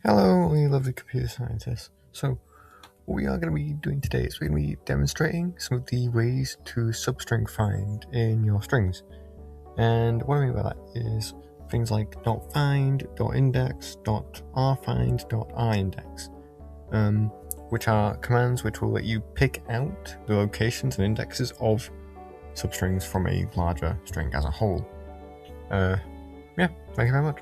Hello, we lovely computer scientists. So, what we are going to be doing today is we're going to be demonstrating some of the ways to substring find in your strings. And what I mean by that is things like .find, .index, .rfind, .rindex, which are commands which will let you pick out the locations and indexes of substrings from a larger string as a whole. Yeah, thank you very much.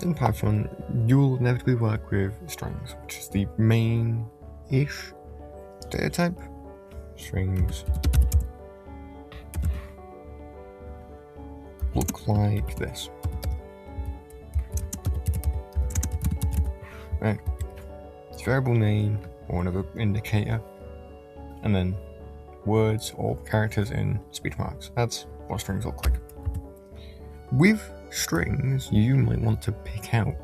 In Python, you'll inevitably work with strings, which is the main-ish data type. Strings look like this. Right. It's variable name or another indicator, and then words or characters in speech marks. That's what strings look like. With strings, you might want to pick out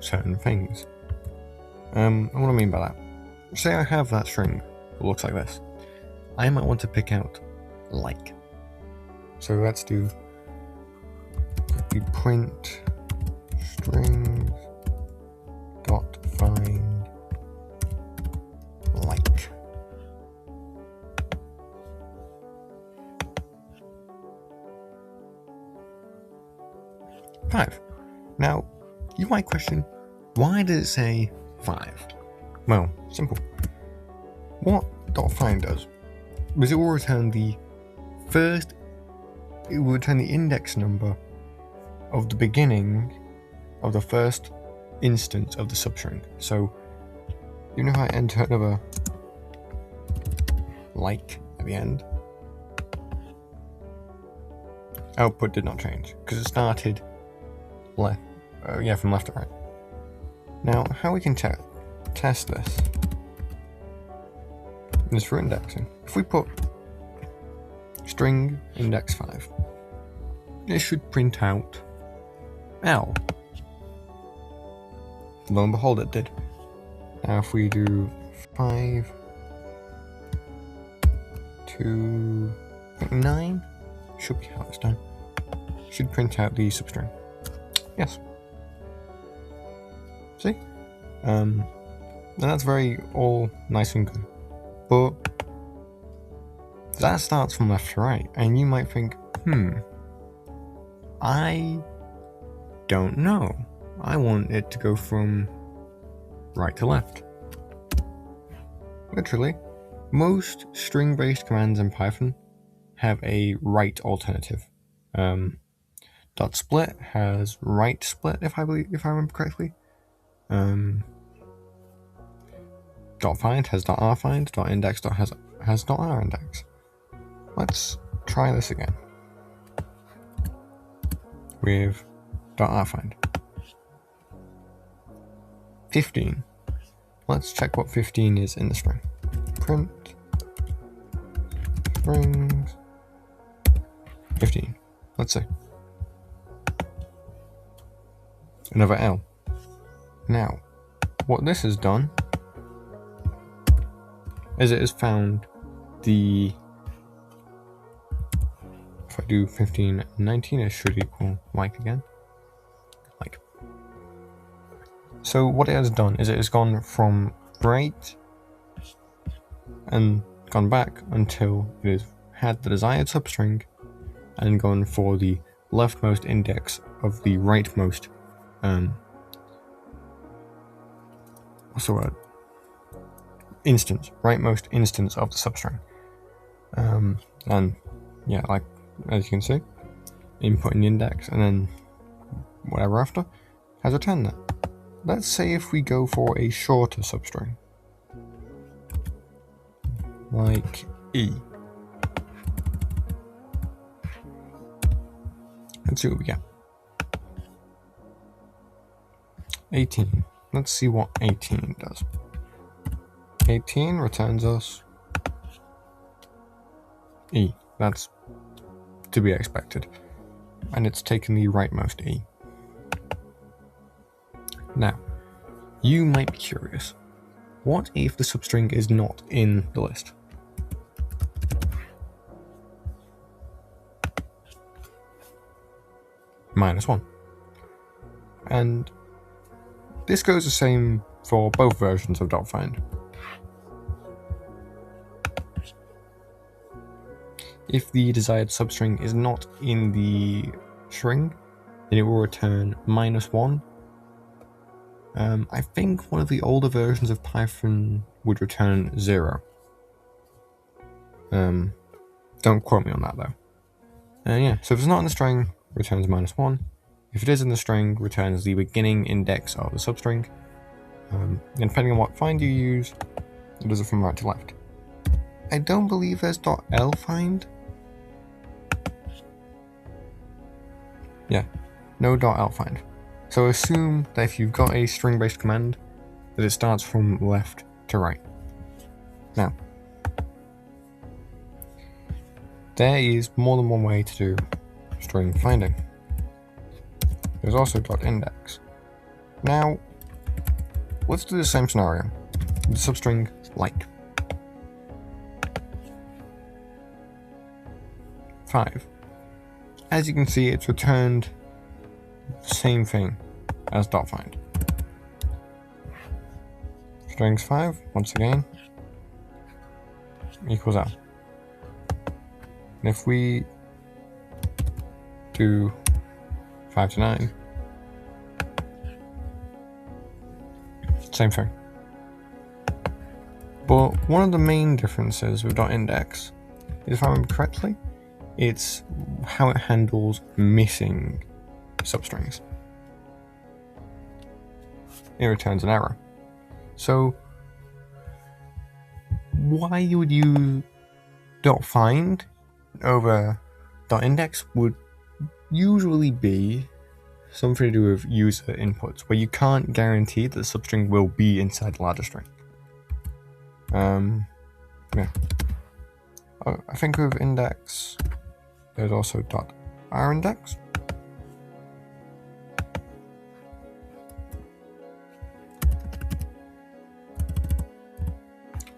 certain things. And what I mean by that, say I have that string that looks like this. I might want to pick out like. So let's do the print strings dot find like. Five. Now, you might question, why does it say 5? Well, simple. What .find does is it will return the index number of the beginning of the first instance of the substring. So, even if I enter another like at the end, output did not change because it started from left to right. Now, how we can test this is for indexing. If we put string index 5, it should print out L. Lo and behold, it did. Now, if we do 5 to 9, should be how it's done. Should print out the substring. Yes. See? And that's all nice and good. But that starts from left to right, and you might think, I don't know. I want it to go from right to left. Literally, most string-based commands in Python have a right alternative. .split has right split, if I remember correctly. .find has .rfind, .index has .rindex. Let's try this again with .rfind. 15. Let's check what 15 is in the string. Print strings 15. Let's see. Another L. Now, what this has done is it has found if I do 15 and 19, it should equal like again. Like. So what it has done is it has gone from right and gone back until it has had the desired substring and gone for the leftmost index of the rightmost rightmost instance of the substring. And yeah, like as you can see, inputting the index and then whatever after has returned that. Let's say if we go for a shorter substring, like E. Let's see what we get. 18. Let's see what 18 does. 18 returns us E. That's to be expected. And it's taken the rightmost E. Now, you might be curious. What if the substring is not in the list? -1. And this goes the same for both versions of .find. If the desired substring is not in the string, then it will return -1. I think one of the older versions of Python would return 0. Don't quote me on that though. Yeah, so if it's not in the string, returns -1. If it is in the string, returns the beginning index of the substring. And depending on what find you use, it does it from right to left. I don't believe there's .lfind. Yeah, no .lfind. So assume that if you've got a string-based command, that it starts from left to right. Now, there is more than one way to do string finding. There's also .index. Now, let's do the same scenario with the substring like 5. As you can see, it's returned the same thing as .find. Strings 5, once again, equals L. And if we do 5 to 9, same thing. But one of the main differences with .index is, if I remember correctly, it's how it handles missing substrings. It returns an error. So why you would use .find over .index would usually be something to do with user inputs, where you can't guarantee that the substring will be inside the larger string. Yeah. I think with index, there's also .rindex.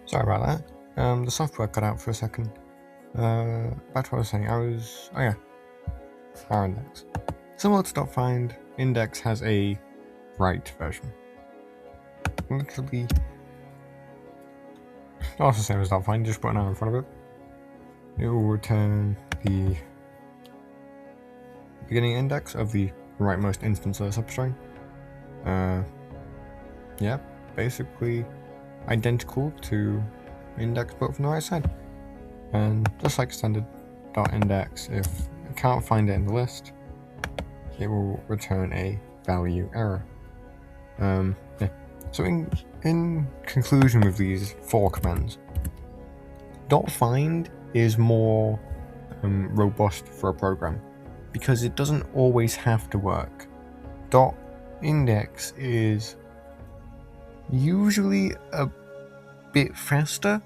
Sorry about that. The software cut out for a second. Back to what I was saying. Oh yeah, rindex. Similar to .find, index has a write version. Literally, also the same as .find, just put an arrow in front of it. It will return the beginning index of the rightmost instance of the substring. Yeah, basically identical to index but from the right side. And just like standard .index, if you can't find it in the list, it will return a value error. Yeah. So in conclusion with these 4 commands, .find is more robust for a program because it doesn't always have to work. .index is usually a bit faster,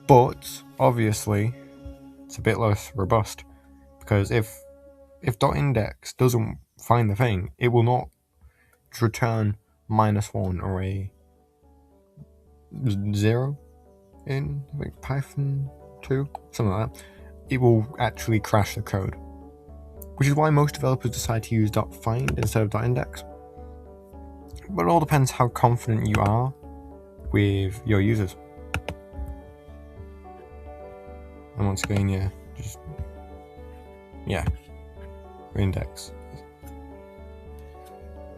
but obviously it's a bit less robust, because if .index doesn't find the thing, it will not return -1 or a 0 in like Python 2, something like that. It will actually crash the code, which is why most developers decide to use .find instead of .index. But it all depends how confident you are with your users. And once again, index.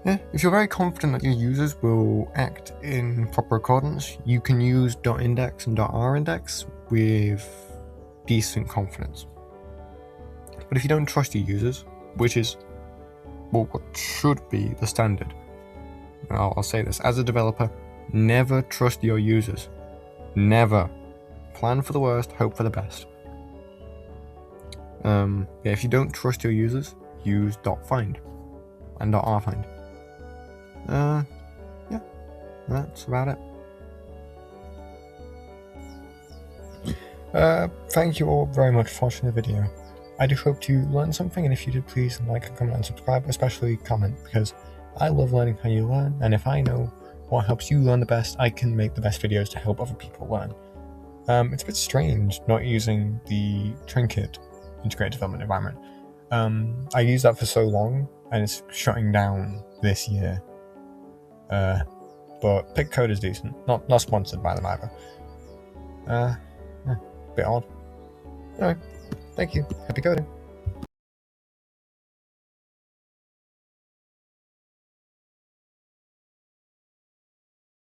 Yeah, if you're very confident that your users will act in proper accordance, you can use .index and .rindex with decent confidence. But if you don't trust your users, which is what should be the standard, I'll say this, as a developer, never trust your users. Never. Plan for the worst, hope for the best. If you don't trust your users, use .find and .rfind. Yeah, that's about it. Thank you all very much for watching the video. I do hope you learned something, and if you did, please like, comment, and subscribe, especially comment, because I love learning how you learn, and if I know what helps you learn the best, I can make the best videos to help other people learn. It's a bit strange not using the Trinket integrated development environment. I used that for so long and it's shutting down this year. But Pick Code is decent. Not sponsored by them either. Yeah, bit odd. Anyway, thank you. Happy coding.